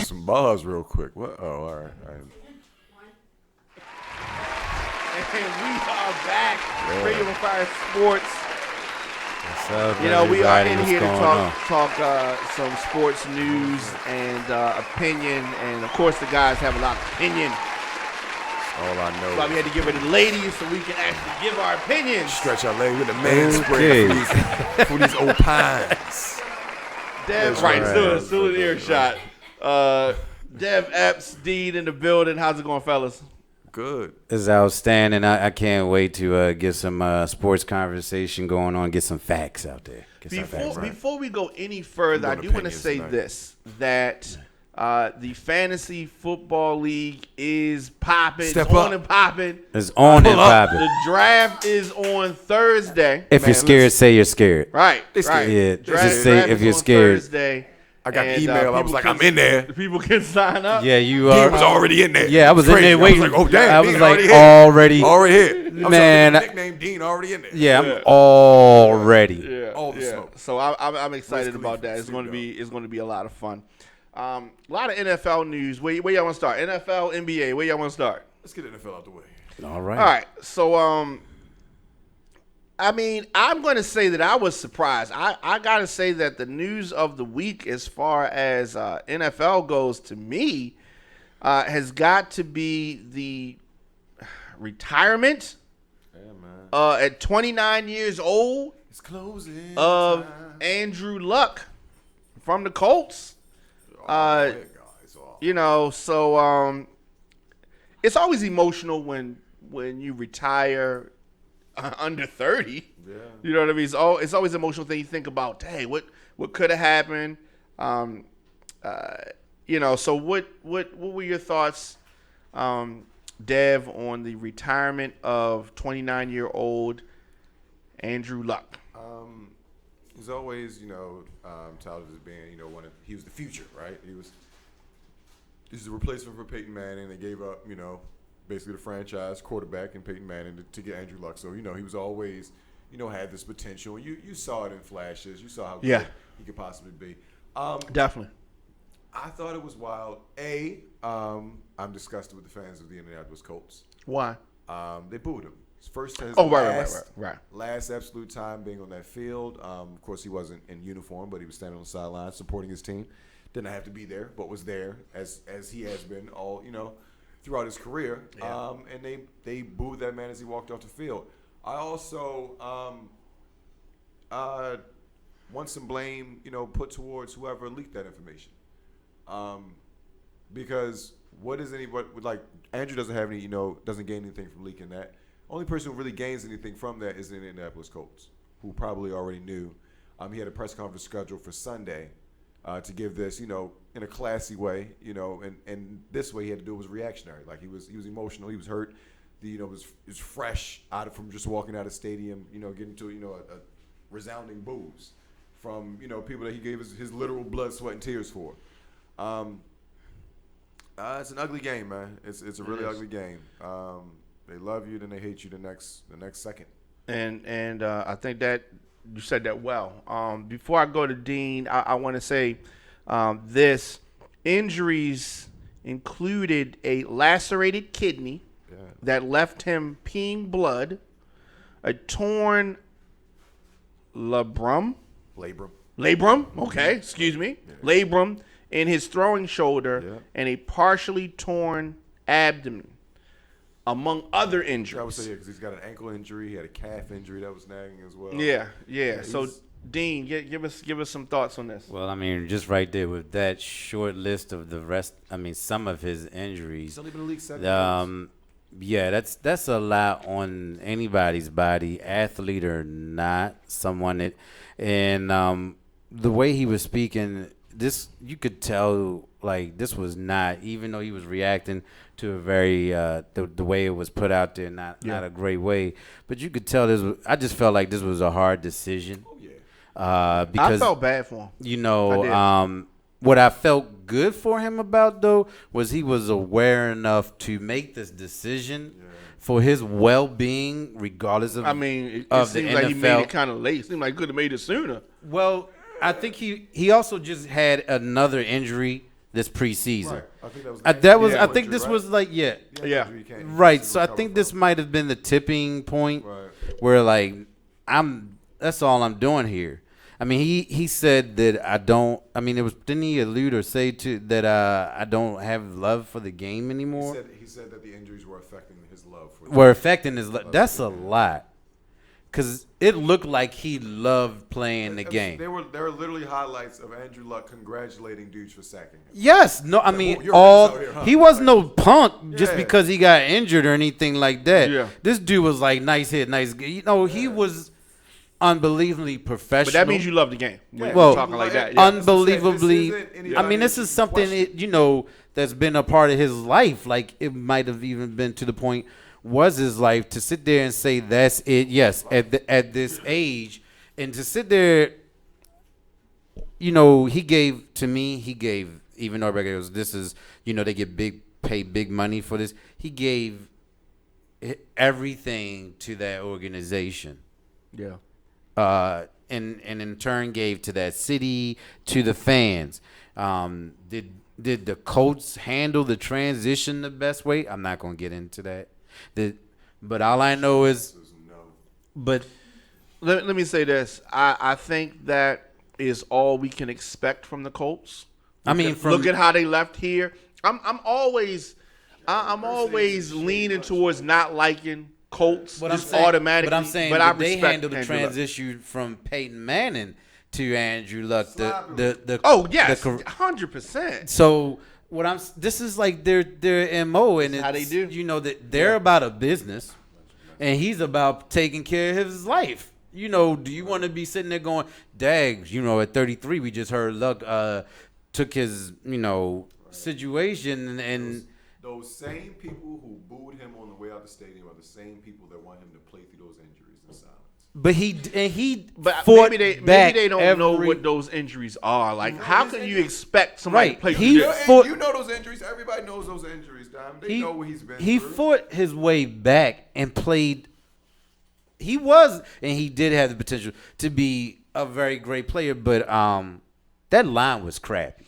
some bars real quick. What? Oh, all right. And we are back. RadioOnFire Sports. What's up, we are in What's here to going talk some sports news and opinion. And, of course, the guys have a lot of opinion. All I know. That's why we had to give it to ladies so we can actually give our opinions. Stretch our leg with the man spread for these old pines. Dev, still in earshot. Dev Epps, Dean in the building. How's it going, fellas? Good. It's outstanding. I can't wait to get some sports conversation going on, get some facts out there. Before we go any further, I do want to say this, that the Fantasy Football League is popping. It's on and popping. It's on and popping. The draft is on Thursday. If you're scared, say you're scared. Right. Yeah, just say if you're scared. Thursday. I got the email. I was like, I'm in there. People can sign up. Yeah, you are. He was already in there. Yeah, I was in there waiting. I was like, oh, damn. I was like, already here. Man. Nickname Dean already in there. Yeah, I'm already. Yeah. All the smoke. So I'm excited about that. It's going to be a lot of fun. A lot of NFL news. Where y'all want to start? NFL, NBA. Where y'all want to start? Let's get NFL out the way. All right. All right. So I'm going to say that I was surprised. I got to say that the news of the week as far as NFL goes to me has got to be the retirement at 29 years old It's closing of time. Andrew Luck from the Colts. It's always emotional when you retire under 30. Yeah. You know what I mean? It's always an emotional thing. You think about, hey, what could have happened? So what were your thoughts, Dev, on the retirement of 29-year-old Andrew Luck? He's always, touted as being, he was the future, right? He's a replacement for Peyton Manning. They gave up, basically the franchise quarterback and Peyton Manning to get Andrew Luck. So, he was always, had this potential. You saw it in flashes. You saw how good he could possibly be. Definitely. I thought it was wild. I'm disgusted with the fans of the Indianapolis Colts. Why? They booed him. His Right. Last absolute time being on that field. Of course, he wasn't in uniform, but he was standing on the sideline supporting his team. Didn't have to be there, but was there as he has been all throughout his career. Yeah. And they booed that man as he walked off the field. I also want some blame put towards whoever leaked that information. Because what is anybody like Andrew doesn't have any doesn't gain anything from leaking that. Only person who really gains anything from that is the Indianapolis Colts, who probably already knew. He had a press conference scheduled for Sunday to give this, in a classy way, and this way he had to do it was reactionary. Like he was emotional, he was hurt, was fresh from just walking out of the stadium, getting to a resounding boos from people that he gave his literal blood, sweat, and tears for. It's an ugly game, man. It's a really ugly game. They love you, then they hate you the next second. And I think that you said that well. Before I go to Dean, I want to say this. Injuries included a lacerated kidney that left him peeing blood, a torn labrum, labrum in his throwing shoulder, and a partially torn abdomen, among other injuries. I would say because he's got an ankle injury, he had a calf injury that was nagging as well. Yeah. So, Dean, give us some thoughts on this. Well, just right there with that short list of the rest. Some of his injuries. He's only been in the league 7 years. Yeah, that's a lot on anybody's body, athlete or not. Someone that, and the way he was speaking, this you could tell like this was not, even though he was reacting to a very the way it was put out there, not a great way, but you could tell I just felt like this was a hard decision. Oh yeah. I Because felt bad for him. What I felt good for him about, though, was he was aware enough to make this decision for his well-being, regardless of it seems like he made it kind of late. It seemed like he could have made it sooner. Well, I think he also just had another injury this preseason. Right. I think that was. I think this was like Yeah. right. So I think this might have been the tipping point where like that's all I'm doing here. I mean, he said that I don't. I mean, didn't he allude or say to that I don't have love for the game anymore? He said that the injuries were affecting his love for. That's a lot. Because it looked like he loved playing the game. There were literally highlights of Andrew Luck congratulating dudes for sacking him. Yes, no, I mean, he was no punk just because he got injured or anything like that. Yeah. This dude was like, nice hit, nice. He was unbelievably professional. But that means you love the game. When Well, you're talking like that. Yeah. unbelievably. I mean, this is something that's been a part of his life. Like it might have even been to the point was his life to sit there and say that's it. Yes, at this age, and to sit there, he gave even though this is they get pay big money for this. He gave everything to that organization. Yeah. And in turn gave to that city, to the fans. Did the Colts handle the transition the best way? I'm not going to get into that. But all I know is no. But let me say this. I think that is all we can expect from the Colts. Look at how they left here. I'm always leaning towards not liking Colts automatically. But I'm saying they handled the transition from Peyton Manning to Andrew Luck. Oh yes, 100%. So this is like their MO, and it's how they do. That they're about a business, and he's about taking care of his life. Do you want to be sitting there going, "Dags"? At 33, we just heard Luck took his situation and. Those same people who booed him on the way out of the stadium are the same people that want him to play through those injuries in silence. But fought maybe back they don't know what those injuries are. Like, how can you expect somebody to play through this? You know those injuries. Everybody knows those injuries, Dom. They know what he's been through. He fought his way back and played. He did have the potential to be a very great player, but that line was crappy.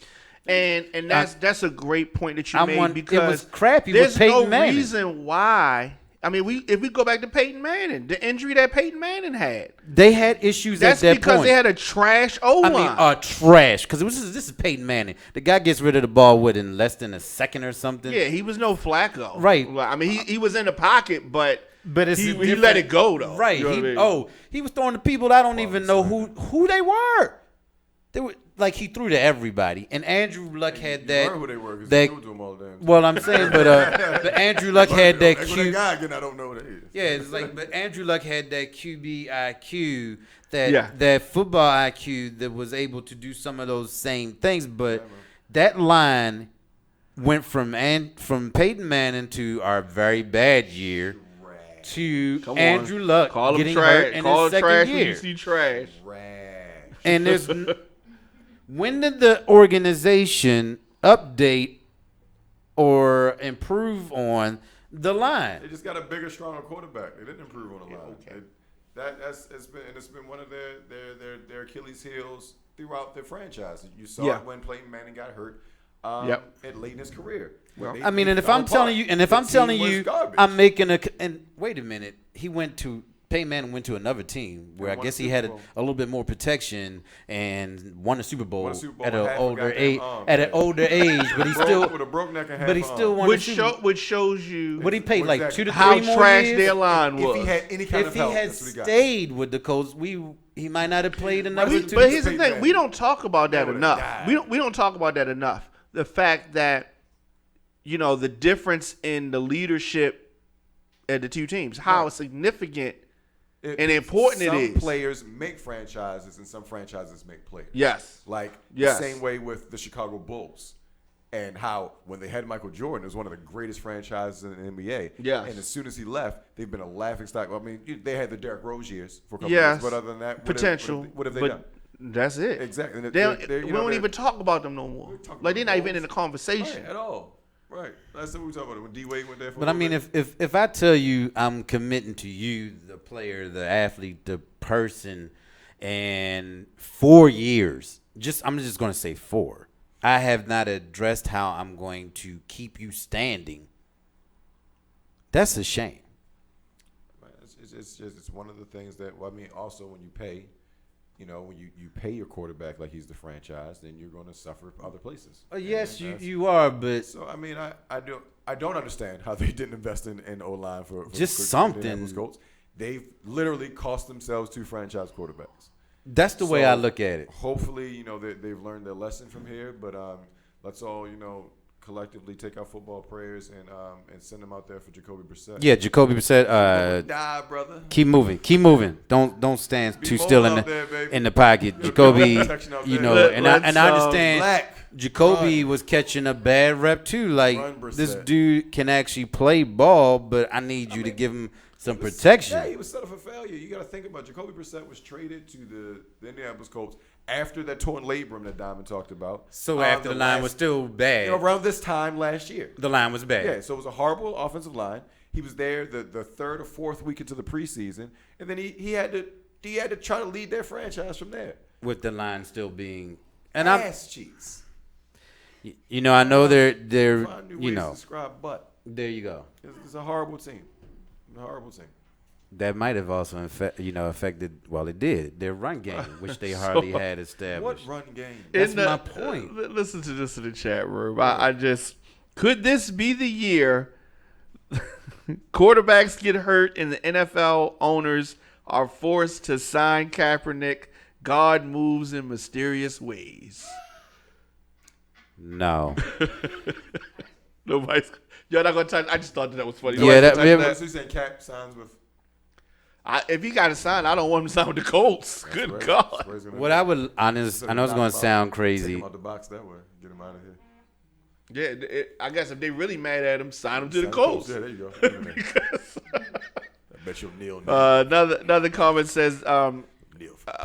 And that's a great point that you made because it was crappy there's with Peyton no Manning. reason why. I mean, if we go back to Peyton Manning, the injury that Peyton Manning had, they had issues at that point. That's because they had a trash O-line. Trash. Because this is Peyton Manning. The guy gets rid of the ball in less than a second or something. Yeah, he was no Flacco. Right. I mean, he was in the pocket, but he different- let it go though. Right. You know what I mean? He was throwing to people I don't even know who they were. They were like he threw to everybody, and Andrew Luck had that. Who they were? That do them all the damn time. well, I'm saying, but Andrew Luck had that That guy again, I don't know what it is. Yeah, it's like, but Andrew Luck had that QB IQ, that football IQ that was able to do some of those same things. But that line went from Peyton Manning to our very bad year to Andrew Luck getting hurt in his second year. You see trash. And there's when did the organization update or improve on the line? They just got a bigger, stronger quarterback. They didn't improve on the line. Okay. It's been one of their Achilles heels throughout their franchise. You saw it when Peyton Manning got hurt. At late in his career. Well, if I'm telling you, I'm making and wait a minute, Peyton Manning went to another team where I guess he had a little bit more protection and won a Super Bowl at an older age. But he still with a broke neck and half but he still won. Which shows you what he paid like 2 to 3 how more trash years. their line was. If he had any kind of help, if he had stayed with the Colts, he might not have played another 2. But here's the thing: we don't talk about that enough. We don't talk about that enough. The fact that the difference in the leadership at the two teams, how significant and important it is. Some players make franchises and some franchises make players. Yes. The same way with the Chicago Bulls and how when they had Michael Jordan, it was one of the greatest franchises in the NBA. Yes. And as soon as he left, they've been a laughingstock. I mean, they had the Derrick Rose years for a couple years, but other than that, what have they done? That's it. Exactly. We don't even talk about them no more. Like they're not even in the conversation. Right, at all. Right. That's what we talking about when D-Wade went there for. But I mean, if I tell you I'm committing to you, the player, the athlete, the person, and 4 years, I'm just going to say 4. I have not addressed how I'm going to keep you standing. That's a shame. It's one of the things that, well, I mean, also when you pay, when you pay your quarterback like he's the franchise, then you're going to suffer other places. Yes, you are, but so I mean, I don't understand how they didn't invest in O-line for just for something. Indianapolis Colts. They've literally cost themselves 2 franchise quarterbacks. That's the way I look at it. Hopefully, they've learned their lesson from here. But let's all, collectively take our football prayers and send them out there for Jacoby Brissett. Yeah, Jacoby Brissett. Die, brother. Keep moving. Don't stand too still in the pocket. Jacoby, and I understand. Black. Jacoby was catching a bad rep too. Like, this dude can actually play ball, but I need you to give him some protection. Yeah, he was set up for failure. You got to think about Jacoby Brissett was traded to the Indianapolis Colts after that torn labrum that Diamond talked about. So after the line was still bad. Around this time last year. The line was bad. Yeah, so it was a horrible offensive line. He was there the third or fourth week into the preseason, and then he had to try to lead their franchise from there. With the line still being ass cheeks. I know they're describe butt. There you go. It's a horrible team. That might have also affected. Well, it did their run game, which they hardly had established. What run game? That's my point. Listen to this in the chat room. I just could this be the year quarterbacks get hurt and the NFL owners are forced to sign Kaepernick? God moves in mysterious ways. No. Nobody's. You're not gonna touch. I just thought that was funny. Yeah, So you saying Cap signs with? If he got to sign, I don't want him to sign with the Colts. Good God. What I would I know it's going to sound crazy. Take him out the box that way. Get him out of here. Yeah, I guess if they really mad at him, sign him to the Colts. Yeah, there you go. I bet you'll kneel now. Another comment says,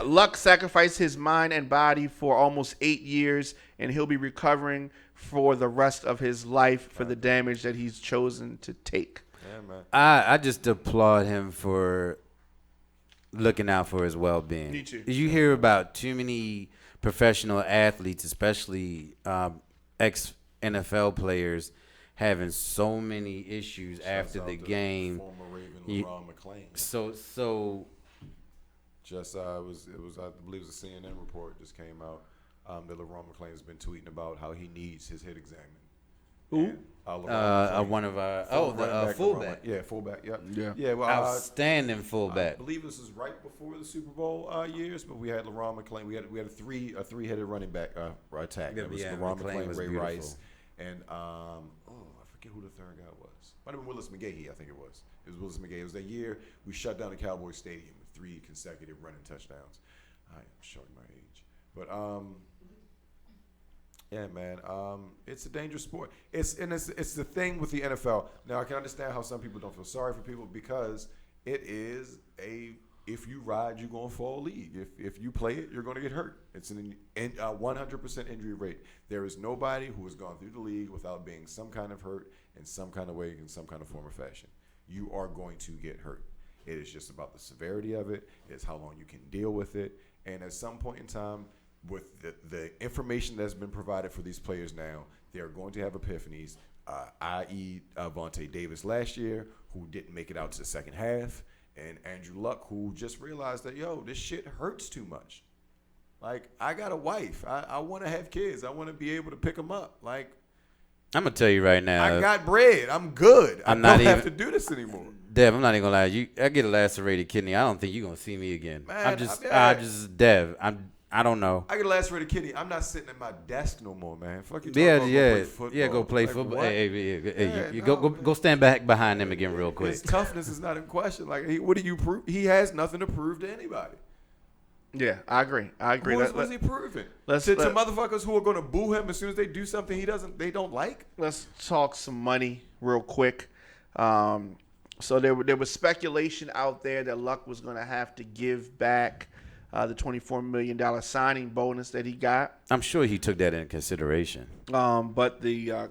Luck sacrificed his mind and body for almost 8 years, and he'll be recovering for the rest of his life for the damage that he's chosen to take. Yeah, man. I just applaud him for looking out for his well-being. Me too. You hear about too many professional athletes, especially ex-NFL players, having so many issues after the game. Former Raven LaRon McClain. So. Just it was I believe it was a CNN report just came out that LaRon McClain has been tweeting about how he needs his hit examined. Who? One of our fullback. Yeah, fullback. Yep. Yeah. Well, outstanding fullback. I believe this was right before the Super Bowl years, but we had LaRon McClain. We had a three-headed running back attack. It was LaRon McClain, Ray Rice, and I forget who the third guy was. Might have been Willis McGahee. I think it was. It was Willis McGahee. It was that year we shut down the Cowboys Stadium with 3 consecutive running touchdowns. I am showing my age, but yeah, man, it's a dangerous sport. It's the thing with the NFL. Now I can understand how some people don't feel sorry for people because it is if you ride, you're gonna fall league. If you play it, you're gonna get hurt. It's an 100% injury rate. There is nobody who has gone through the league without being some kind of hurt in some kind of way, in some kind of form or fashion. You are going to get hurt. It is just about the severity of it. It's how long you can deal with it. And at some point in time, with the information that's been provided for these players now, they're going to have epiphanies, i.e. Vontae Davis last year, who didn't make it out to the second half, and Andrew Luck, who just realized that, this shit hurts too much. Like, I got a wife. I want to have kids. I want to be able to pick them up. Like, I'm going to tell you right now. I got bread. I'm good. I don't have to do this anymore. Dev, I'm not even going to lie. I get a lacerated kidney. I don't think you're going to see me again. Man, Dev, I don't know. I get a lacerated kidney. I'm not sitting at my desk no more, man. Fuck you. Go play football. Hey, go stand back behind him again real quick. His toughness is not in question. Like, what do you prove? He has nothing to prove to anybody. Yeah, I agree. What's he proving? To motherfuckers who are going to boo him as soon as they do something they don't like. Let's talk some money real quick. So there was speculation out there that Luck was going to have to give back the $24 million signing bonus that he got. I'm sure he took that into consideration. But the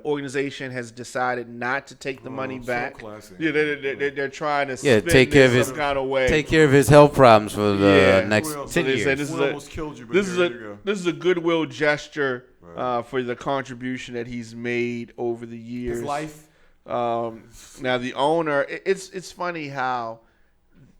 organization has decided not to take the money so back. classy. Yeah, they're trying to spend take care of it his some kind of way. take care of his health problems for the Yeah. next Well, 10 they said years. this We almost killed you, but This is here you go. this is a goodwill gesture Right. for the contribution that he's made over the years. His life. Now the owner, it's funny how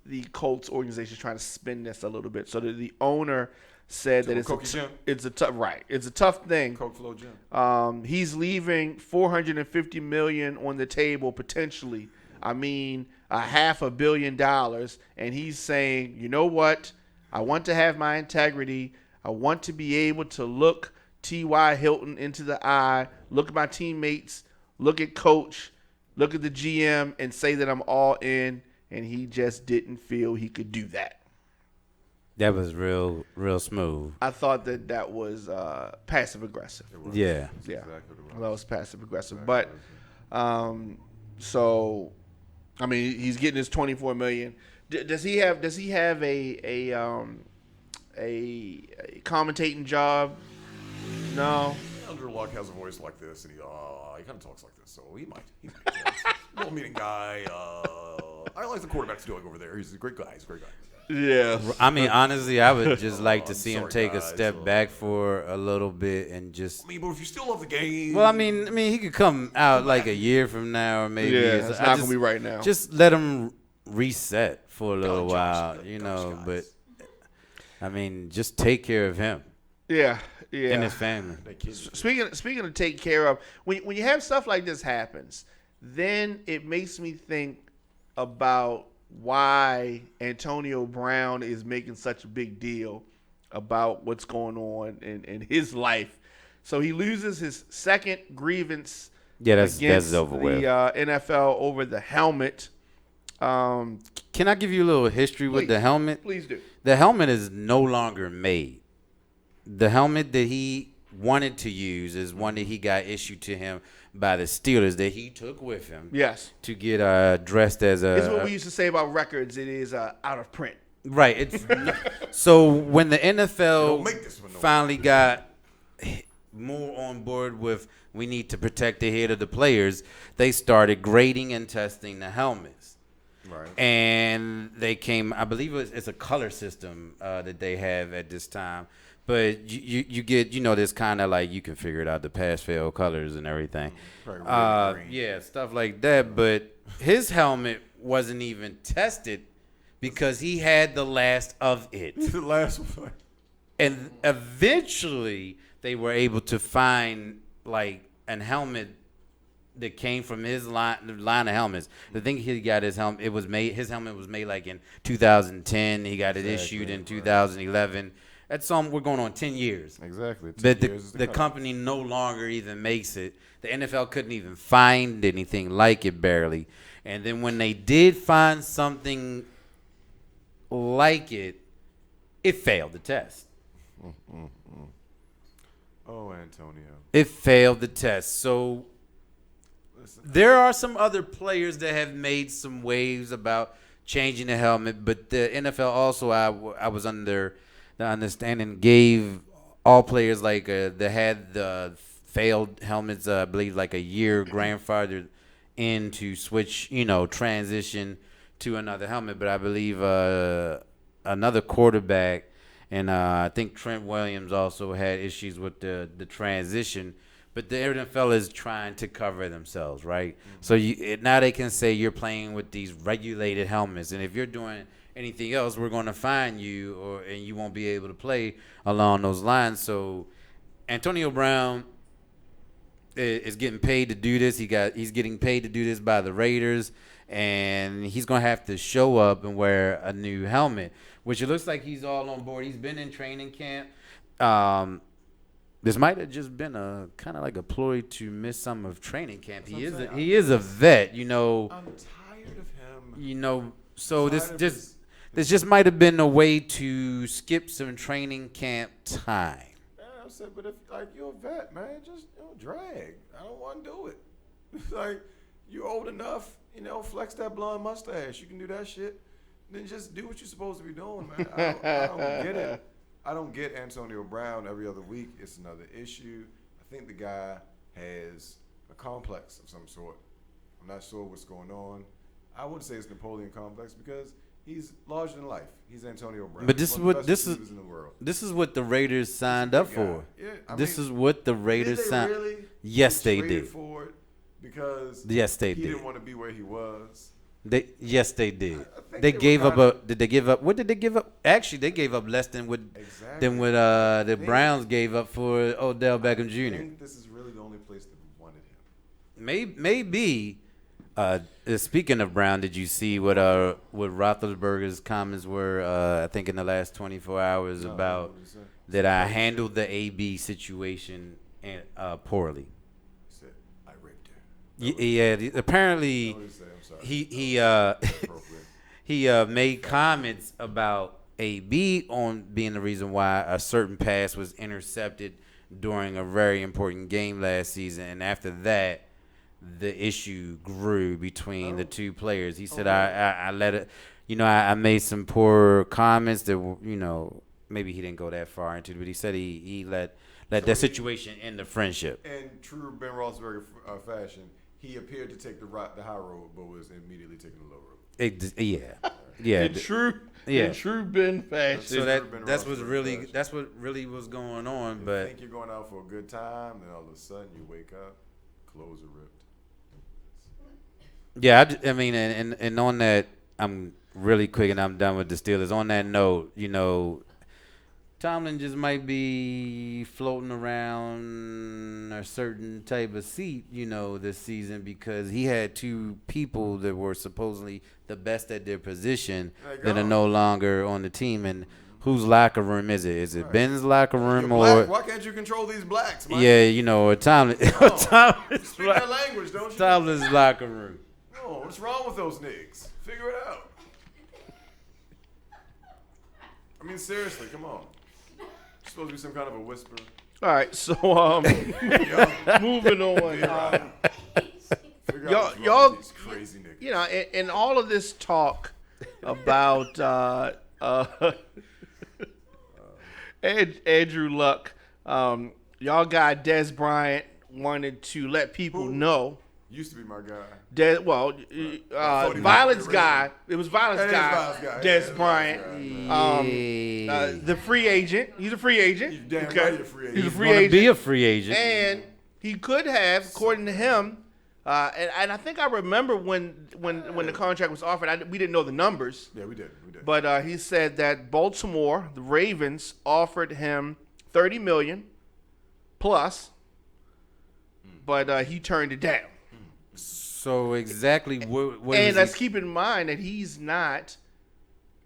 the Colts organization is trying to spin this a little bit. So the owner said that Coke Jim. it's a tough thing. Coke Flow Jim. He's leaving $450 million on the table potentially. I mean, $500 million, and he's saying, you know what? I want to have my integrity. I want to be able to look T.Y. Hilton into the eye, look at my teammates, look at coach, look at the GM, and say that I'm all in. And he just didn't feel he could do that. That was real smooth. I thought that was passive aggressive. Yeah. Yeah, Exactly what it that was passive aggressive. But so, I mean, he's getting his $24 million. Does he have a commentating job? No. Andrew Luck has a voice like this, and he kind of talks like this, so he might. Well-meaning guy. I like the quarterback's doing over there. He's a great guy. Yeah. I mean, honestly, I would just like to I'm see him sorry, take a guys. step back for a little bit and just. I mean, but if you still love the game. Well, I mean, he could come out like a year from now, or maybe. Yeah, it's I not just- gonna be right now. Just let him reset for a little Josh, while, you know. But I mean, just take care of him Yeah. and his family. That kid's Speaking of take care of, when you have stuff like this happens, then it makes me think about why Antonio Brown is making such a big deal about what's going on in his life. So he loses his second grievance Yeah, that's against over the with. NFL over the helmet. Can I give you a little history with the helmet? Please do. The helmet is no longer made. The helmet that he wanted to use is one that he got issued to him by the Steelers that he took with him. Yes. To get dressed as a. It's what we used to say about records. It is out of print. Right. It's so when the Don't NFL make this one no finally got more on board with we need to protect the head of the players, they started grading and testing the helmets. right. And they came, I believe it's a color system that they have at this time. But you get, this kind of like you can figure it out, the pass-fail colors and everything. Right, red and green. Yeah, stuff like that. But his helmet wasn't even tested because he had the last of it. The last one. And eventually they were able to find like an helmet that came from his line of helmets. The thing he got his helmet, his helmet was made like in 2010. He got it issued in 2011. That's we're going on 10 years. Exactly. But the company no longer even makes it. The NFL couldn't even find anything like it barely. And then when they did find something like it, it failed the test. Oh, Antonio. It failed the test. So there are some other players that have made some waves about changing the helmet, but the NFL also, I was under the understanding, gave all players like that had the failed helmets, I believe like a year grandfathered in to switch, transition to another helmet. But I believe another quarterback and I think Trent Williams also had issues with the transition. But the NFL is trying to cover themselves, right? Mm-hmm. So now they can say you're playing with these regulated helmets, and if you're doing anything else, we're going to fine you, and you won't be able to play along those lines. So Antonio Brown is getting paid to do this. He's getting paid to do this by the Raiders, and he's going to have to show up and wear a new helmet, which it looks like he's all on board. He's been in training camp. This might have just been a kind of like a ploy to miss some of training camp. He is a vet, I'm tired of him. So this just might have been a way to skip some training camp time. Yeah, I said, but if you're a vet, man, just drag. I don't want to do it. Like you're old enough, flex that blonde mustache. You can do that shit. then just do what you're supposed to be doing, man. I don't get it. I don't get Antonio Brown every other week. It's another issue. I think the guy has a complex of some sort. I'm not sure what's going on. I wouldn't say it's Napoleon complex because he's larger than life. He's Antonio Brown. But He's one of the best receivers in the world. this is what the Raiders signed up for. Yeah, This is what the Raiders did they signed. really? Yes, they traded did. for it because Yes, they he did. didn't want to be where he was. Yes, they did. I think They they gave were up kinda- Did they give up? What did they give up? Actually, they gave up less than what Exactly. the think- Browns gave up for Odell Beckham I Jr. think this is really the only place that wanted him. Maybe. Speaking of Brown, did you see what Roethlisberger's comments were? I think in the last 24 hours No, about what did he say? that I handled the AB situation poorly. He said, I raped her. Yeah, apparently What did he say? I'm sorry. he Appropriate. he made comments about AB on being the reason why a certain pass was intercepted during a very important game last season, and after that, the issue grew between the two players. He said, I let it, I made some poor comments that were, maybe he didn't go that far into it, but he said he let that situation end the friendship. In true Ben Roethlisberger fashion, he appeared to take the high road, but was immediately taking the low road. Yeah. In true Ben fashion. So that's what really was going on, You but think you're going out for a good time, then all of a sudden you wake up, clothes are ripped. yeah, I mean, and on that, I'm really quick and I'm done with the Steelers. On that note, Tomlin just might be floating around a certain type of seat, this season because he had two people that were supposedly the best at their position that are no longer on the team. And whose locker room is it? Is it Right. Ben's locker You're room black. or Why can't you control these blacks, man? yeah, or Tomlin? Tomlin's, Speak that language, don't you? Tomlin's locker room. Oh, what's wrong with those niggas? Figure it out. I mean, seriously, come on. It's supposed to be some kind of a whisper. All right, so Yeah. moving on. Figure out what's wrong y'all- with these crazy niggas. In all of this talk about Andrew Luck, y'all got Des Bryant wanted to let people Who? know. Used to be my guy. Violence guy. It was Violence That is guy. Violence guy. Des Yeah, Bryant. Violence The free agent. He's a free agent. You damn right you're a free agent. He's a He's free going to agent. be a free agent. And he could have, according to him, and I think I remember when the contract was offered, we didn't know the numbers, Yeah, we did. but he said that Baltimore, the Ravens, offered him $30 million plus, but he turned it down. So exactly what And is let's keep in mind that he's not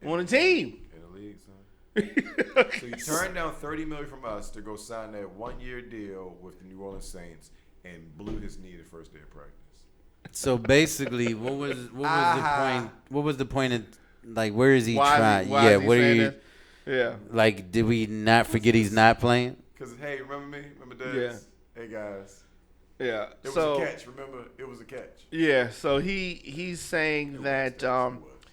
on the team. In the league, son. So you turned down $30 million from us to go sign that 1-year deal with the New Orleans Saints and blew his knee the first day of practice. So basically, what was the point? What was the point of like? Where is he Why trying? is Yeah, he what are saying you that? Yeah. like? Did we not forget he's not playing? Because, hey, remember me? Remember Des? Yeah. Hey, guys. Yeah. It was So a catch. Remember? It was a catch. yeah, so he's saying that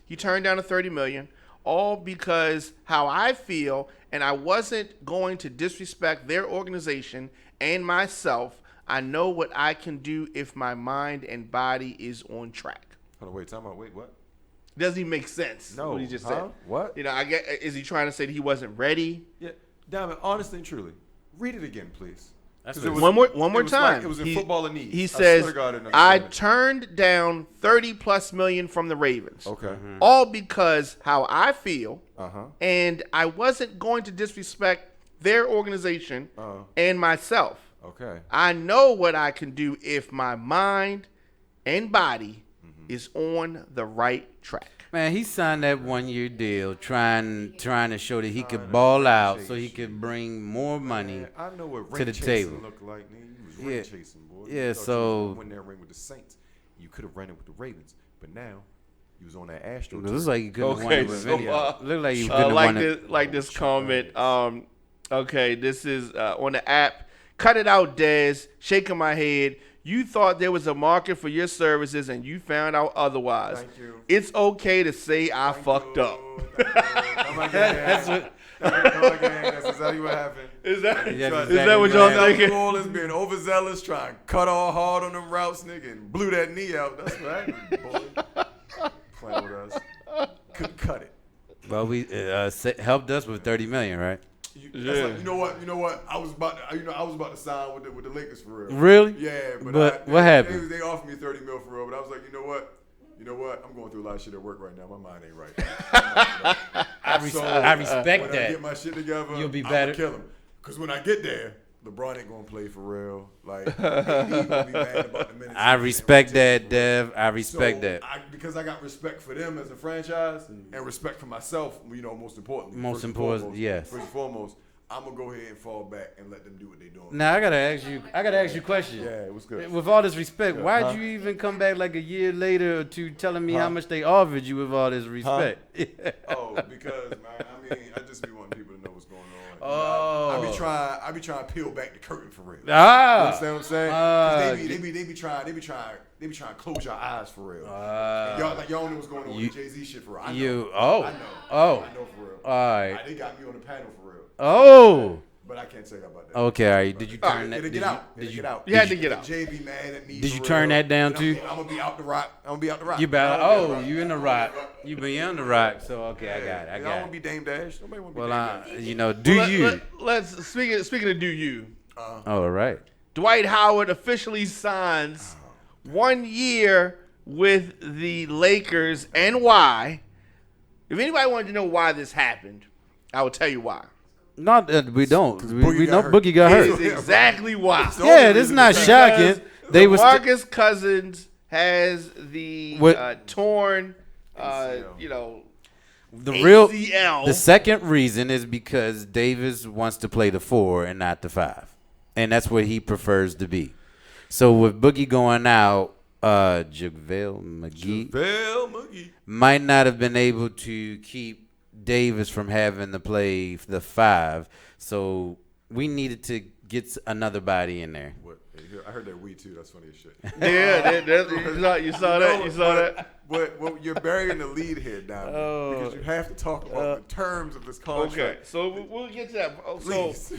he turned down the $30 million, all because how I feel, and I wasn't going to disrespect their organization and myself. I know what I can do if my mind and body is on track. Hold on, wait. Time out. Wait, what? Doesn't even make sense. No. What he just Huh? said. What? I get. Is he trying to say that he wasn't ready? Yeah. Diamond, honestly and truly, read it again, please. That's 'Cause it what- was- One more it was like- time. it was in football and needs. He I says, swear to God, I didn't I understand it. turned down $30+ million from the Ravens. Okay. All because how I feel, Uh-huh. and I wasn't going to disrespect their organization Uh-huh. and myself. Okay. I know what I can do if my mind and body is on the right track. Man, he signed that 1-year deal, trying to show that he could ball out, so he could bring more money. Man, I know what to ring the chasing table. looked like, man. You was ring Yeah. chasing, boy. Yeah, You thought so- you was gonna win that ring with the Saints. You could have ran it with the Ravens, but now you was on that Astro. It looks like you couldn't have won it with so, video. Look like you couldn't have like won it. this comment. Okay, this is on the app. Cut it out, Dez. Shaking my head. You thought there was a market for your services and you found out otherwise. Thank you. It's okay to say I fucked up. Come again. That's what. Come again. That's exactly what happened. Is that, Yeah, is exactly that what what y'all happened. thinking? New Orleans being overzealous, trying to cut all hard on them routes, nigga, and blew that knee out. That's what happened, boy. Playing with us. Couldn't cut it. Well, we helped us with $30 million, right? That's like, you know what? I was about to sign with the Lakers for real. Really? Yeah, But what happened? They offered me $30 million for real, but I was like, you know what? I'm going through a lot of shit at work right now. My mind ain't right. I respect when I that. get my shit together, You'll be I'm better. gonna kill him. Cause when I get there, LeBron ain't gonna play for real. Like, AD gonna be mad about the minutes. I respect that, Dev. I respect that. Because I got respect for them as a franchise and respect for myself. Most importantly. Most first and important, foremost, yes. First and foremost, I'm gonna go ahead and fall back and let them do what they doing. Now I gotta ask you a question. Yeah, it was good. With all this respect, Yeah. why'd Huh? you even come back like a year later or two telling me how much they offered you with all this respect? Oh, because man, I just be wanting people to know what's going on. Oh. I be trying to peel back the curtain for real. Ah. You understand what I'm saying? 'Cause they be trying to close your eyes for real. And y'all know what's going on with the Jay-Z shit for real. I know. I know for real. All right. They got me on the panel for real. Oh. But I can't tell you about that. Okay, all right. Did you turn that? It'll get out. It'll get out. You had to get out. Jay be mad at me. Did for you turn real. that down And too? I'm gonna be out the rock. You better. I'm gonna be out Oh, the rock. you in the rock. You be on the rock. So okay, I got it. I I don't got want to it. be Dame Dash. Nobody want to be Well, Dame Dash. do you? Let's speaking of do you. All right. Dwight Howard officially signs 1 year with the Lakers, and why? If anybody wanted to know why this happened, I will tell you why. Not that we don't. We Boogie know got hurt. Boogie got It hurt. is exactly why. the Yeah, only this is reason not it's shocking. They was Marcus Cousins has the What- torn, ACL. the second reason is because Davis wants to play the 4 and not the 5, and that's what he prefers to be. So with Boogie going out, JaVale McGee might not have been able to keep Davis from having to play the 5. So we needed to get another body in there. What? I heard that we too. That's funny as shit. Yeah, you saw that. But you're burying the lead here, Diamond, because you have to talk about the terms of this contract. Okay, so we'll get to that. Please.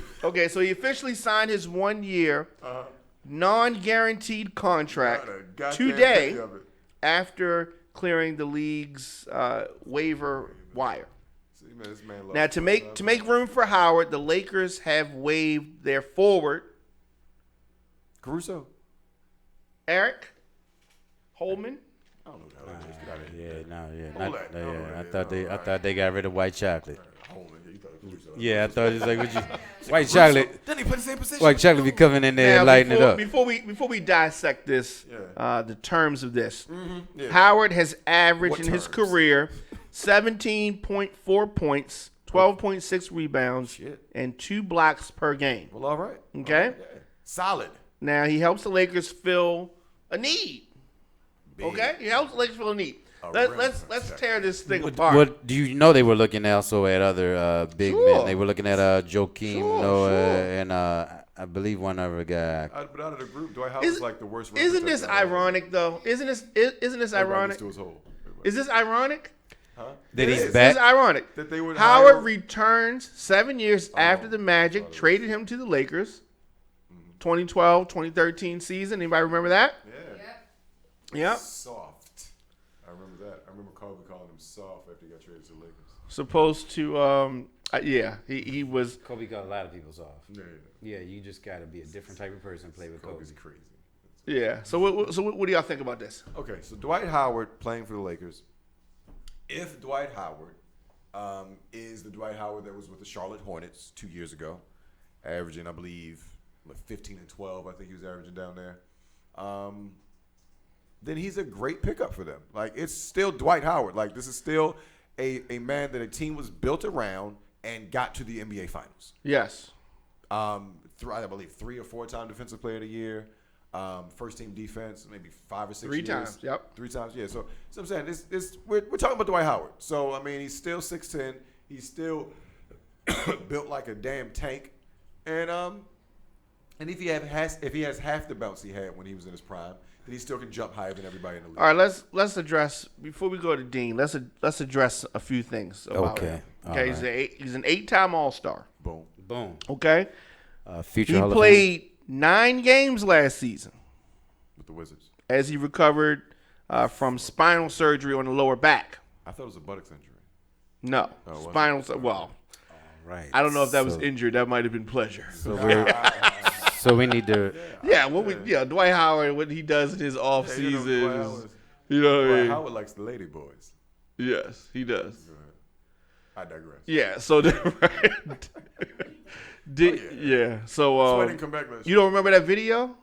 So he officially signed his 1 year non-guaranteed contract Not a goddamn today penny of it. after clearing the league's waiver wire. See, man, this man loves Now to make room for Howard, the Lakers have waived their forward Caruso. Eric Holman. I don't know who the hell that is. Get out of here. Yeah. Hold that. I thought they got rid of white chocolate. Holman, you thought it was Caruso. Yeah, I thought it was like what you white chocolate. Didn't he play the same position? White chocolate be coming in there and lighting it up. Before we dissect this, the terms of this, Yeah. Howard has averaged What in his terms? career 17.4 points, 12.6 rebounds, Shit. and 2 blocks per game. Well, all right. Okay? Yeah. Solid. Now he helps the Lakers fill a need. Big. Okay, he helps the Lakers fill a need. A Let's rim tear this thing apart. What do you know? They were looking also at other big Sure. men. They were looking at Joakim Noah and I believe one other guy. But out of the group, Dwight Howard's like the worst. rim Isn't this protector I've ever ironic though? Isn't this Everybody ironic? gets to his hole. Is this ironic? Huh? That It he's is. back. This is ironic. That they would Howard hire- returns 7 years after the Magic traded him to the Lakers. 2012, 2013 season. Anybody remember that? Yeah. Yep. Soft. I remember that. I remember Kobe calling him soft after he got traded to the Lakers. Supposed to, he was. Kobe got a lot of people off. Yeah. Yeah, you just got to be a different type of person to play with Kobe. Kobe's crazy. Yeah. So what do y'all think about this? Okay, so Dwight Howard playing for the Lakers. If Dwight Howard is the Dwight Howard that was with the Charlotte Hornets 2 years ago, averaging, I believe, 15 and 12, I think he was averaging down there, then he's a great pickup for them. Like, it's still Dwight Howard. Like, this is still a man that a team was built around and got to the NBA Finals. Yes. I believe 3 or 4 time Defensive Player of the Year. First team defense, maybe 5 or 6 3 years. times, yep. 3 times, yeah. So I'm saying we're talking about Dwight Howard. So I mean, he's still 6'10". He's still built like a damn tank, and And if he has half the bounce he had when he was in his prime, then he still can jump higher than everybody in the league. All right, let's address before we go to Dean. Let's address a few things about him. Okay, he's an 8-time All-Star. Boom. Boom. Okay, Future he Hall of Fame. played 9 games last season With the Wizards. as he recovered from spinal surgery on the lower back. I thought it was a buttocks injury. No, Oh, was it? spinal. Well, Right. I don't know if that was So- injured. That might have been pleasure. So we need to. Yeah, Dwight Howard, what he does in his off Yeah, you know, seasons, Dwight Howard- you know what I Dwight mean? Howard likes the lady boys. Yes, he does. Go ahead. I digress. Yeah, so right. Yeah, so That's why I didn't come back last you don't remember that video?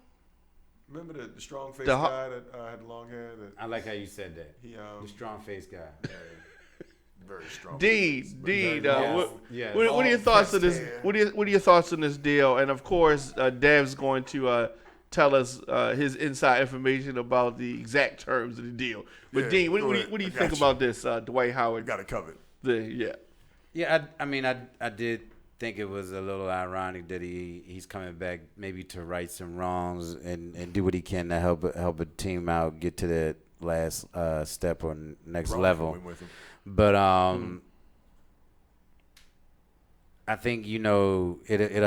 Remember the strong face The guy that had long hair? That I like how you said that. he The strong face guy. very strong. Dean, Very what, yes. what are your Long thoughts on pressed this? hair. What are your thoughts on this deal? And of course, Dev's going to tell us his inside information about the exact terms of the deal. But Yeah, Dean, what go do ahead. you I think got about this, Dwight Howard? Got it covered. Yeah, I mean, I did think it was a little ironic that he's coming back maybe to right some wrongs and do what he can to help a team out, get to that last step or next Wrong level. going with him. But I think it'll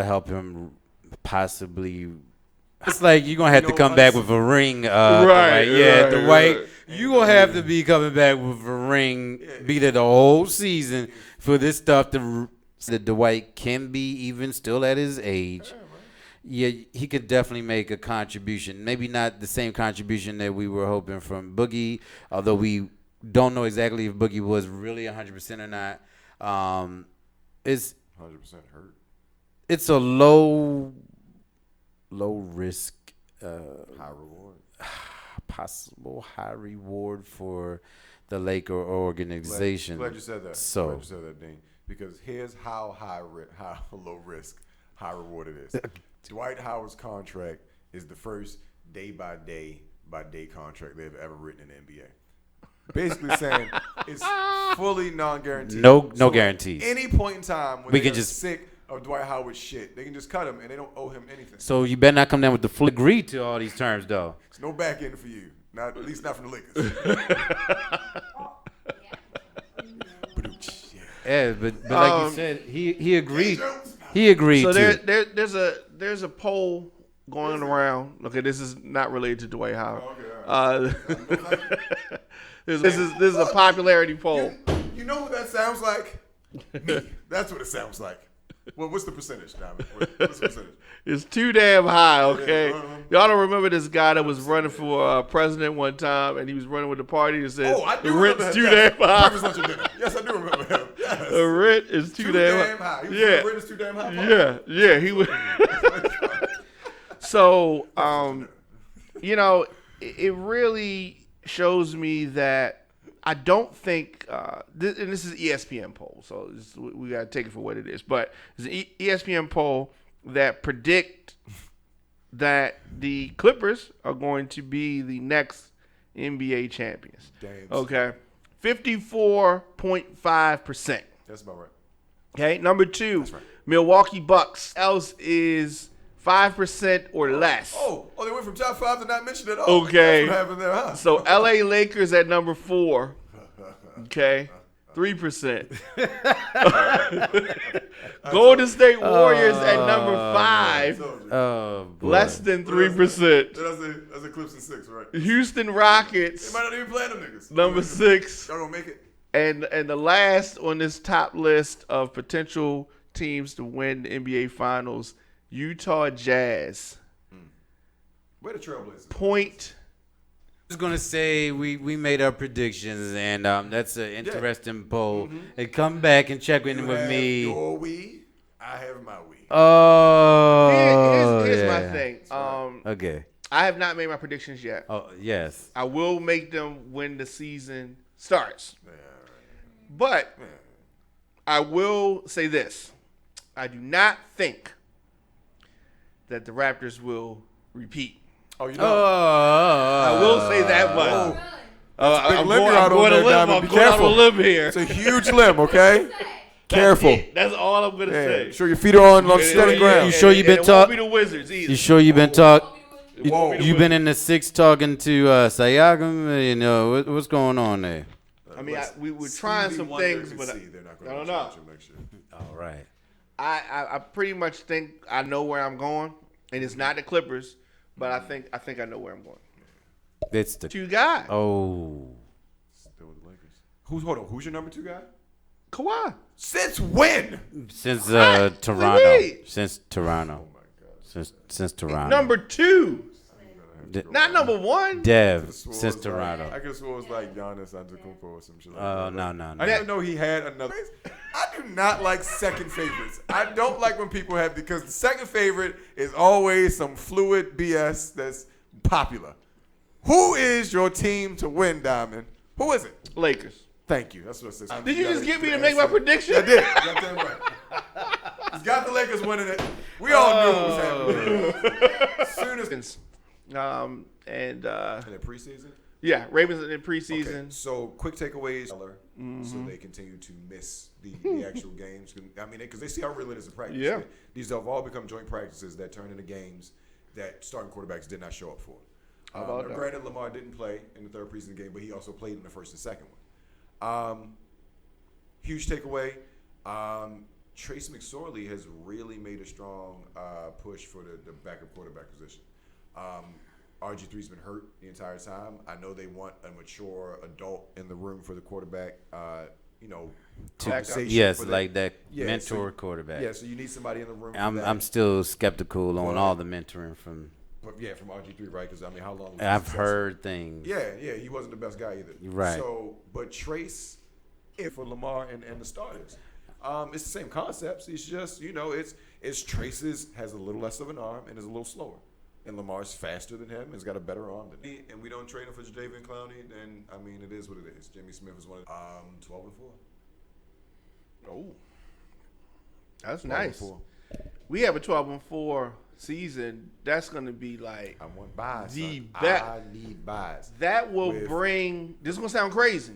help him possibly. It's like you're gonna have to come back with a ring, Right, Dwight. Yeah, right, Dwight. right. You gonna have to be coming back with a ring, be there the whole season for this stuff to that Dwight can be even still at his age. Yeah, he could definitely make a contribution. Maybe not the same contribution that we were hoping from Boogie, although we don't know exactly if Boogie was really 100% or not. It's 100% hurt. it's a low risk, High reward. possible high reward for the Laker organization. Glad you said that. So- Glad you said that, Dean. Because here's how how low risk, high reward it is. Dwight Howard's contract is the first day by day contract they've ever written in the NBA. Basically saying it's fully non-guaranteed. No So at guarantees. Any point in time when We they can are just- sick of Dwight Howard's shit, they can just cut him and they don't owe him anything. So you better not come down with the full agree to all these terms, though. There's no back end for you. Not at least not from the Lakers. Yeah, but like you said, he agreed. Jones. He agreed So to. there's a poll going around. Okay, this is not related to Dwight Howard. Okay, This is a popularity poll. You know what that sounds like? Me. That's what it sounds like. Well, what's the percentage, Diamond? What's the percentage? It's too damn high, okay? Yeah, Y'all don't remember this guy that was running for president one time, and he was running with the party that said Oh, I do the remember rent's him. too Yes. damn high. Breakfast, lunch, and dinner. Yes, I do remember him. Yes. The rent is too damn high. He was Yeah, the rent is too damn high. yeah, he was. So, it really shows me that I don't think, and this is an ESPN poll, so we got to take it for what it is. But it's an ESPN poll that predict that the Clippers are going to be the next NBA champions. Damn. Okay, 54.5%. That's about right. Okay, number 2, right. Milwaukee Bucks. Else is 5% or less. Oh, they went from top 5 to not mention at all. Okay. That's what happened there, huh? So LA Lakers at number 4. Okay. 3%. Golden State Warriors at number 5. Oh, boy. Less than 3%. That's Eclipse in 6, right? Houston They Rockets, might not even play them niggas. number 6. Y'all gonna make it? And the last on this top list of potential teams to win the NBA Finals, Utah Jazz. Where the Trailblazers? I was gonna say we made our predictions, and that's an interesting poll. And come back and check in You with have me. your we, I have my we. Oh, Here's yeah. my thing. Okay. I have not made my predictions yet. Oh, yes. I will make them when the season starts. But I will say this. I do not think that the Raptors will repeat. Oh, you know. I will say that much. Oh. I'm limb you're out on going there, a limb. Diamond. I'm Be going out on a careful. limb here. It's a huge limb, okay? Careful. That's all I'm gonna say. Sure your feet are on steady ground. You sure you been It won't talking? be the Wizards either. You sure you been talking? Whoa. You been in the six talking to Siakam? You know what's going on there? I mean, we were trying some things, but they're not I going don't to know. change him next year. All right. I pretty much think I know where I'm going, and it's not the Clippers, but I think I know where I'm going. It's the 2 guys. oh. Still with the Lakers. Who's your number 2 guy? Kawhi. Since when? Since Wait. Toronto. Since Toronto. Oh my God. Since Toronto. Number 2. De- Not number 1. Dev. Swore Since it was Toronto. I could have sworn it was like Giannis Antetokounmpo or some shit like Oh that. no. I didn't know he had another. I do not like second favorites. I don't like when people have, because the second favorite is always some fluid BS that's popular. Who is your team to win, Diamond? Who is it? Lakers. Thank you. That's what it says. Did you just get me to make my prediction? I did. You got that right. He's got the Lakers winning it. We all knew what was happening. As soon as And in the preseason. yeah, Ravens in preseason. Okay, so quick takeaways, so they continue to miss the actual games. I mean, because they see how real it is in practice. Yeah. These have all become joint practices that turn into games that starting quarterbacks did not show up for. How about that? Granted, Lamar didn't play in the third preseason game, but he also played in the first and second one. Huge takeaway. Trace McSorley has really made a strong push for the backup quarterback position. RG3's been hurt the entire time. I know they want a mature adult in the room for the quarterback, conversation. Yes, for like that Yeah, mentor so- quarterback. Yeah, so you need somebody in the room. I'm for that. I'm still skeptical on Well, all the mentoring from. But yeah, from RG3, right? Because I mean, how long? was he I've successful? heard things. Yeah, he wasn't the best guy either. Right. So, but Trace, for Lamar and the starters, it's the same concepts. It's just it's Trace's has a little less of an arm and is a little slower, and Lamar's faster than him and has got a better arm than him. And we don't trade him for Jadeveon Clowney. Then I mean, it is what it is. Jimmy Smith is one of 12-4. Oh, that's 12-4. nice. We have a 12-4 season. That's going to be like I want buys. The Son. bet- I need buys. that will With- bring. This is going to sound crazy.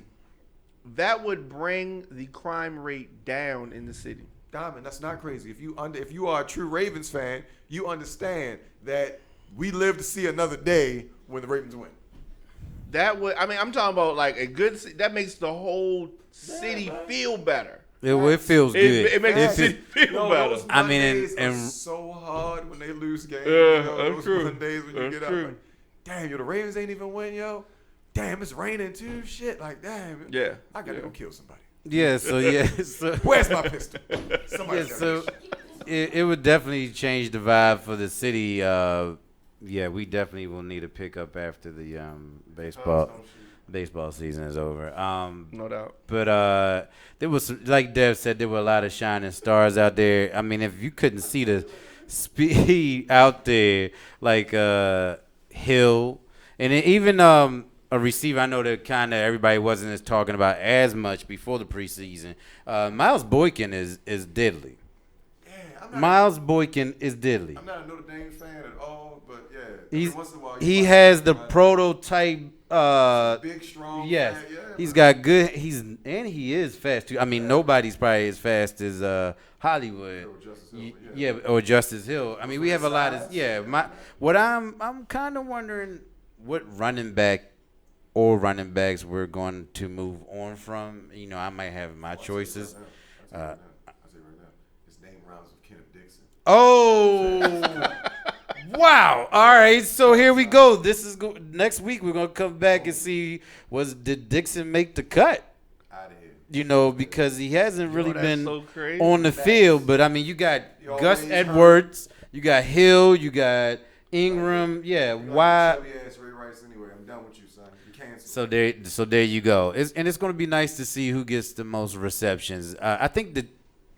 That would bring the crime rate down in the city. Diamond, that's not crazy. If you are a true Ravens fan, you understand that we live to see another day when the Ravens win. That would. I mean, I'm talking about like a good. That makes the whole city feel better. It feels good. It makes the It city feels- feel better. Those I mean, Mondays and are so hard when they lose games. Yeah, those that's true. Mondays when you That's get up, true. like, damn, the Ravens ain't even win, yo. Damn, it's raining too. Shit, like, damn. Yeah, I gotta yeah. go kill somebody. Yeah. So Where's my pistol? Somebody. Yeah, so it would definitely change the vibe for the city. Yeah, we definitely will need a pickup after the baseball season is over. No doubt. But there was some, like Dev said, there were a lot of shining stars out there. I mean, if you couldn't see the speed out there, like Hill, and then even a receiver I know that kind of everybody wasn't as talking about as much before the preseason. Miles Boykin is deadly. Yeah, I'm not, Miles Boykin is deadly. I'm not a Notre Dame fan at all, but yeah. He's, every once in a while, he you has find the somebody- prototype. big, strong. Yes, fan, yeah, he's man. got good. He is fast too. I mean, nobody's probably as fast as Hollywood. Or Justice Hill, Yeah, or Justice Hill. I mean, we have a lot of What I'm kind of wondering what running back or running backs we're going to move on from. You know, I might have my choices. I'll tell you right now. His name rhymes with Kenneth Dixon. Oh. Wow. All right. So here we go. This is next week. We're going to come back and see did Dixon make the cut? Out of here. You know, because he hasn't really that's been so crazy. on the field. But, I mean, you got He Gus always Edwards. You got Hill. You got Ingram. Yeah. Why? Chubby ass Ray Rice anyway. I'm done with you, son. You canceled. So there you go. It's going to be nice to see who gets the most receptions. I think that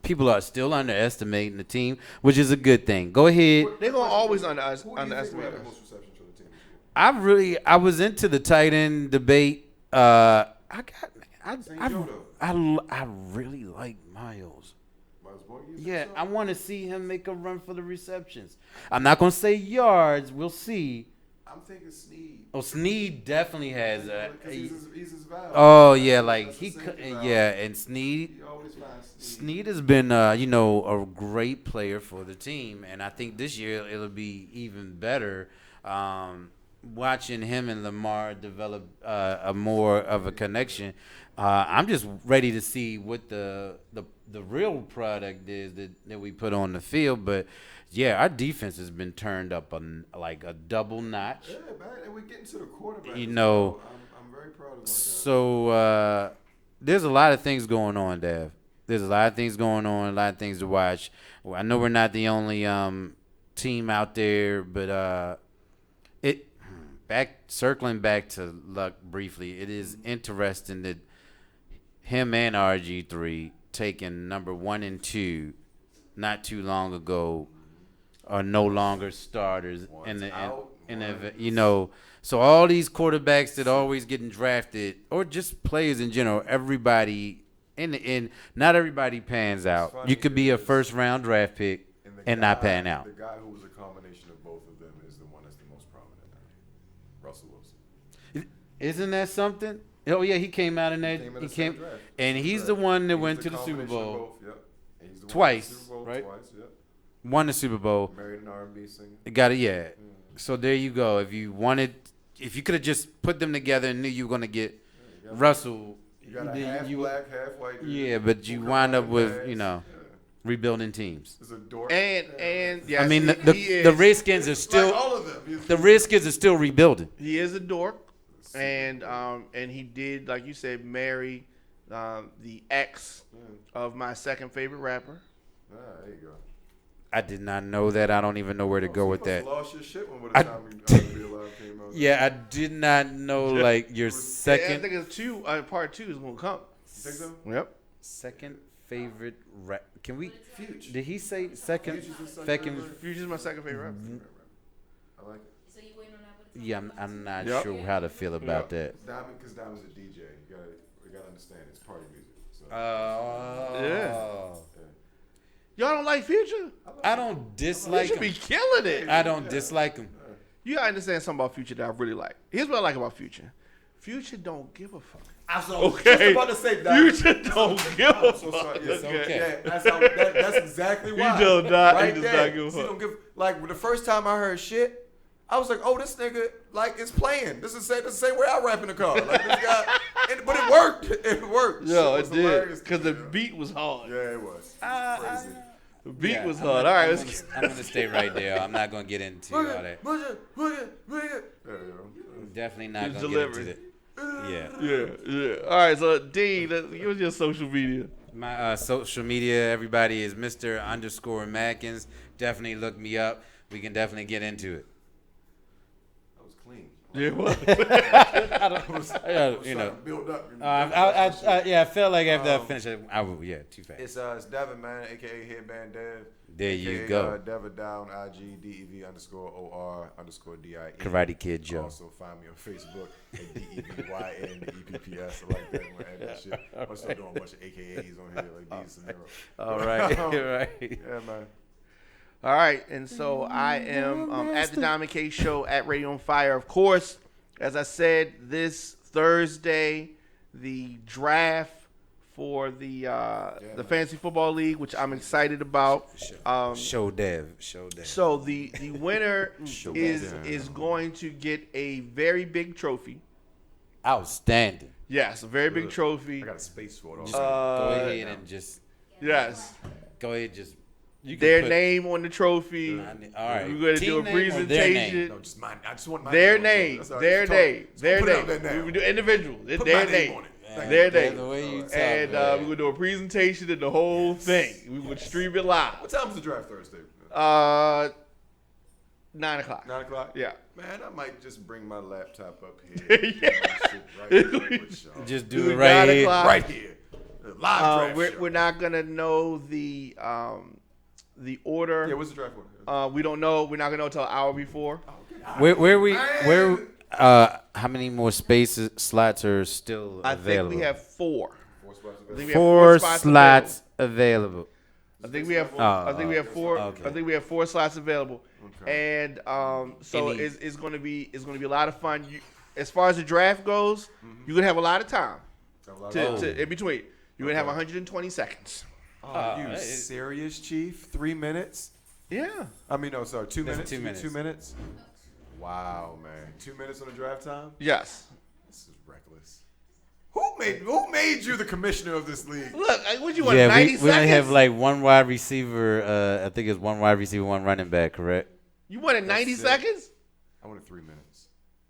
people are still underestimating the team, which is a good thing. Go ahead. They're gonna always Who do you think will underestimate have the us. most receptions for the team this year? I was into the tight end debate. I really like Miles. Miles Boykin, you think Yeah, so? I want to see him make a run for the receptions. I'm not gonna say yards. We'll see. I'm thinking Snead. Oh, Snead definitely has a. Because he's his valve. Oh yeah, like That's he, the safety valve. yeah, and Snead. He always finds Snead. Snead has been, a great player for the team, and I think this year it'll be even better. Watching him and Lamar develop a more of a connection, I'm just ready to see what the real product is that we put on the field. But yeah, our defense has been turned up like a double notch. Yeah, man, and we're getting to the quarterback. You know, I'm very proud of my guy. so there's a lot of things going on, Dev. There's a lot of things going on, a lot of things to watch. Well, I know we're not the only team out there, but circling back to Luck briefly, it is interesting that him and RG3 taking number 1 and 2 not too long ago are no longer starters so all these quarterbacks that are always getting drafted or just players in general, everybody and not everybody pans out. You could be a first round draft pick and not pan out. The guy who was a combination of both of them is the one that's the most prominent now. Russell Wilson. Isn't that something? Oh yeah, he came out in that. Came in He the came, same draft. and he's the one that went to the Super Bowl. Twice, right? Twice, yep. Won the Super Bowl. Married an R&B singer. Got it, yeah. So there you go. If you could have just put them together and knew you were gonna get Russell, You got a half black, half white dude. yeah, but you wind up with rebuilding teams. It's a dork. And yes, I mean, he the is. Redskins are still like all of them. the Redskins are still rebuilding. He is a dork, and he did, like you said, marry the ex of my second favorite rapper. There you go. I did not know that. I don't even know where to go with that. Lost your shit when by the time Be Alive came out. Yeah, I did not know like your Yeah, I second think it's part 2 is gonna come. You think so? Yep. second favorite rap. Can we? Fuge. Did he say second? Future's the second Second. favorite? Future's my second favorite rapper. I like it. So you waiting on that? Yeah, I'm not Yep. sure how to feel about that. Diamond, because Diamond's a DJ. You gotta understand, it's party music. So. Yeah. Y'all don't like Future? I don't dislike You should him. be killing it. I don't dislike him. You gotta understand something about Future that I really like. Here's what I like about Future. Future don't give a fuck. I was Okay. just about to say Diamond. Future don't give a I'm so fuck. sorry. It's okay. Yeah, that's exactly why. He does not. Right He does there. not give a See, fuck. don't give, like the first time I heard shit, I was like, oh, this nigga like is playing. This is the same way I rap in the car. Like this guy, but it worked. It worked. Yo, Shit it was did. hilarious. Because the beat was hard. Yeah, it was. Crazy. The beat Yeah, was I'm hard. gonna- All right, I'm let's gonna- I'm gonna stay right there. I'm not gonna get into all that. There you go. Definitely not His gonna get into delivery. that. Yeah. Yeah. All right, so Dean, give us your social media. My social media, everybody is Mr_Mackins. Definitely look me up. We can definitely get into it. That was clean. Yeah, what? You know. Build up. I felt like after I finished it, too fast. It's Devin, man, aka Headband Dev. There you AKA, go. Devin Down, IG, DEV_OR_DIE. Karate Kid Joe. Also find me on Facebook at DEVYNEPPS. I like that. I'm gonna add that shit. I'm still doing a bunch of AKAs on here, like these and All right. right. Yeah, man. All right, and so I am at the Diamond K Show at RadioOnFire. Of course, as I said, this Thursday, the draft for the Fantasy Football League, which I'm excited about. Show Dev. So the winner is going to get a very big trophy. Outstanding. Yes, a very big trophy. I got a space for it. Just Also. go ahead and just Yes, go ahead. Just you can their put- name on the trophy. All right. We're going to Team do a name or their presentation. name? No, just mine. I just want my Their name. on it. name, That's all right. their Just talk. name, Just their put it out there name. now. We do individual. Put Their my name name. on it. Yeah, Thank Their you. name. The way you talk, And man. we're going to do a presentation and the whole thing. We would stream it live. What time's the draft Thursday? 9 o'clock. 9 o'clock? Yeah. Man, I might just bring my laptop up here. Yeah. Right here with y'all. Just Do do it it right 9 here. o'clock. Right here. The live draft show. We're not going to know the order. Yeah, what's the draft order? We don't know. We're not going to know until an hour before. How many more spaces slots are still I available? think we have 4. 4 spots I available. think we have Four spots slots available. I think we have. Oh, I think we have 4. okay. I think we have 4 slots available, Okay. and so Any- it's going to be a lot of fun. As far as the draft goes, you're gonna have a lot of time to in between. You're gonna have 120 seconds. Are you serious, Chief? 3 minutes? Yeah. I mean, no, sorry, 2 minutes. 2 minutes. 2 minutes? Wow, man. 2 minutes on the draft time? Yes. This is reckless. Who made you the commissioner of this league? Look, what you want? Yeah, 90 we seconds. only have like one wide receiver. I think it's one wide receiver, one running back. Correct? You wanted 90 That's it. seconds? I wanted 3 minutes.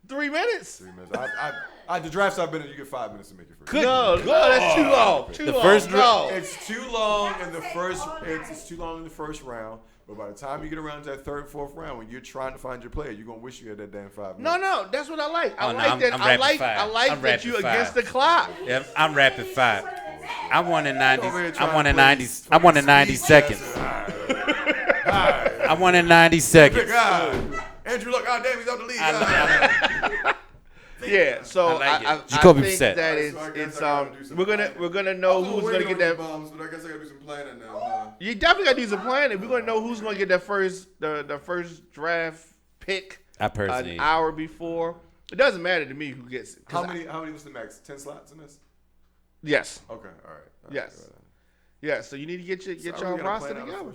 3 minutes? 3 minutes. The drafts I've been in, you get 5 minutes to make it first. No, that's too long. Too long. first no. It's too long in the first. It's too long in the first round. But by the time you get around to that third, fourth round, when you're trying to find your player, you're gonna wish you had that damn 5 minutes. No, that's what I like. I Oh, no, like I'm that. I rapid like fire. I'm that you rapid against fire. the clock. Yeah, I'm rapid fire. I wanted 90. Over here I trying wanted to play 90. these I wanted 90 speed seconds. chess. Alright. I wanted 90 seconds. God. Andrew, look, damn, he's out the league. Yeah, so I like it. I Jacoby think Brissett. that So I guess it's I gotta do some we're gonna know who's gonna get that. Bums, but I guess I gotta do some planning now. Huh? You definitely gotta do some planning. We're gonna know who's gonna get that the first draft pick I personally. an hour before. It doesn't matter to me who gets it. 'cause How many was the max? 10 slots in this? Yes. Okay, all right. Yes. Yeah. So you need to get your roster together.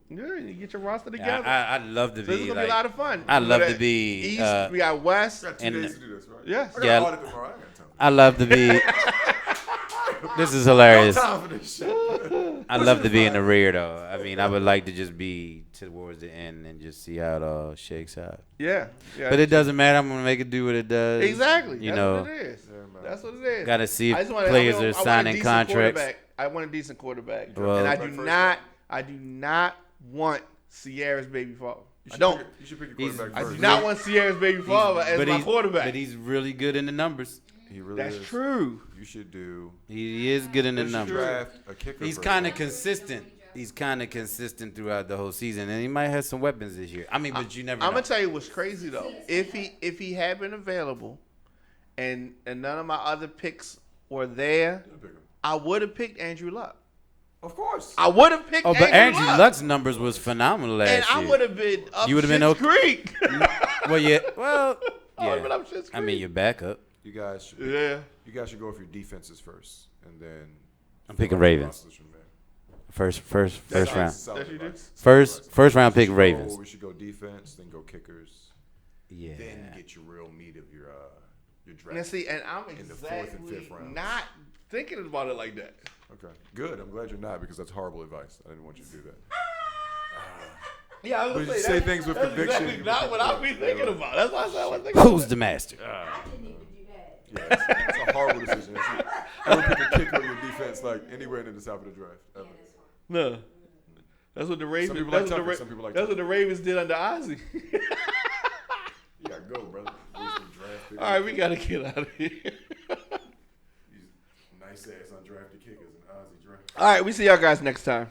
Yeah, you get your roster together. I'd love to So this be is gonna like. be a lot of fun. I'd We love got to be, East. We got West. I got 2 And- days to do this, right? Yes. I got Yeah. an audit tomorrow. I ain't got time. I love to be. This is No hilarious. time for this shit. I'd love to be in the rear though. I mean, I would like to just be towards the end and just see how it all shakes out. Yeah. Yeah. But it doesn't matter. I'm gonna make it do what it does. exactly. You That's know, what it is. Yeah, man. That's what it is. gotta see I if just want players I are want a signing decent contracts. quarterback. I want a decent quarterback, Well- and I First do round. not. I do not want Sierra's baby father. You I should don't. pick you should pick your He's- quarterback I first. do not want Sierra's baby father as my quarterback. But he's really good in the numbers. He really That's is. true. You should do. He is good in the You should numbers. draft a kicker. He's first. kind of consistent. He's kind of consistent throughout the whole season, and he might have some weapons this year. I mean, but you never I'm know. gonna tell you what's crazy though. If he had been available, and none of my other picks were there, You pick him. I would have picked Andrew Luck. Of course. I would have picked. Oh, but Andrew Andrew Luck. Luck's numbers was phenomenal last And I year. would have been up You would've been Schitt's okay. Creek. Well, yeah. Well, I would've been yeah. up Schitt's I mean, Creek. your backup. You guys should. Yeah. You guys should go with your defenses first, and then. I'm picking fill out the Ravens. rosters from there. First That's round. solid That you do? advice. First round We pick should Ravens. We should go defense, then go kickers, Yeah. then get your real meat of your draft. Now see, and I'm In the fourth and exactly fifth rounds. not thinking about it like that. Okay, good. I'm glad you're not because that's horrible advice. I didn't want you to do that. Yeah, I was But gonna you say say that- things with that's conviction. Exactly you not can what do I'll be it. thinking Yeah. about. That's why I said I was thinking. Who's the master? Yeah, it's a horrible decision. I would pick a kicker in your defense like anywhere in the top of the draft. Ever. No, that's what the Ravens. people That's, like what, the Tucker, some people like that's what Tucker. the Ravens did under Ozzie. You gotta go, brother. Waste some draft picks. All right, we gotta get out of here. These nice ass undrafted kickers in Ozzie draft. All right, we see y'all guys next time.